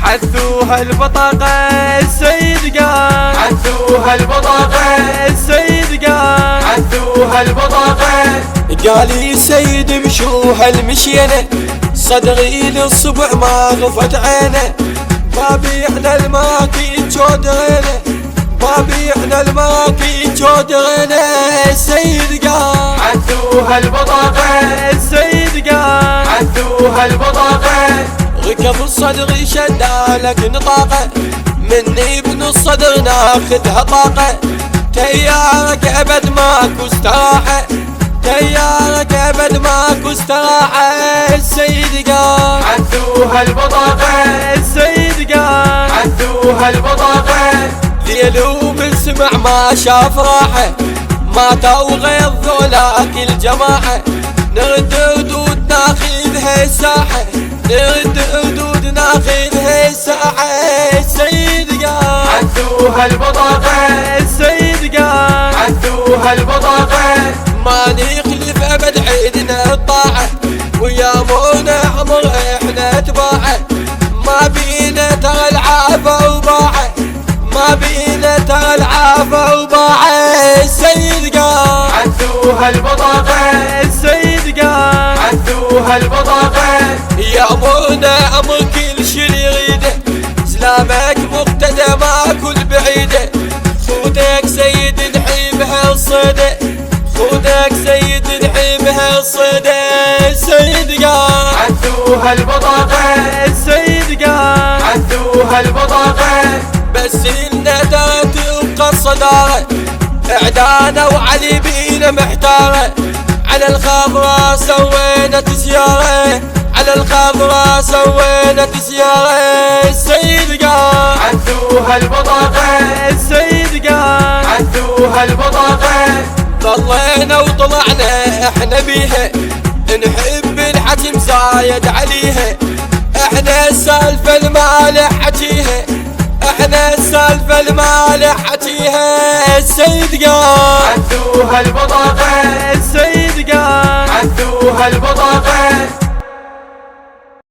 عثوها البطاقة السيد قال، عثوها البطاقة السيد قال، عثوها البطاقة. قال لي سيد مشوها المشينة، صدغي للصبع ما غفت عينه، ما بيعنا الماكي جود غينه، ما بيعنا الماكي جود غينه. السيد قال، عثوها البطاقة السيد قال، عثوها البطاقة. ركب الصدغ شدالك نطاقه، مني ابن الصدغ ناخذها طاقه، تيارك ابد ماكو استراحه، تيارك ابد ماكو استراحه. السيد قال، عثوها البطاقة السيد قال، عثوها البطاقة. ليلو بالسمع ما شاف راحه، ماتوا غير ذولاك الجماعه، نرد ردود ناخذها الساحه، نرد ردود ناخذها الساحه. السيد قال، عثوها البطاقة السيد قال، عثوها البطاقة. ما نخلف ابد عيدنا الطاعه، ويا مونا عمر احنا اتباعه، ما بينا ترى العافه وباعه، ما بينا ترى العافه وباعه. السيد قال، عثوها البطاقة السيد قال، عثوها البطاقة. يا مونا عمر كل شي يريده، سلامك مقتدى ما كل بعيده، خودك سيد نحيبها الصيده، خودك سيد نحيبها الصيده. السيد قال، عثوها البطاقة السيد قال، عثوها البطاقة. بس إلنا ترى تبقى الصدارة، إعدانا وعلي بينا محتارة، على الخضرا سوينا تسيارة، على الخضرا سوينا تسيارة. السيد قال، عثوها البطاقة السيد قال، عثوها البطاقة. ضلينا وطلعنا احنا بيها، نحب الحجم زايد عليها، احنا السالفة المالح حكيها، احنا السالفة المالح حكيها. السيد قال، عثوها البطاقة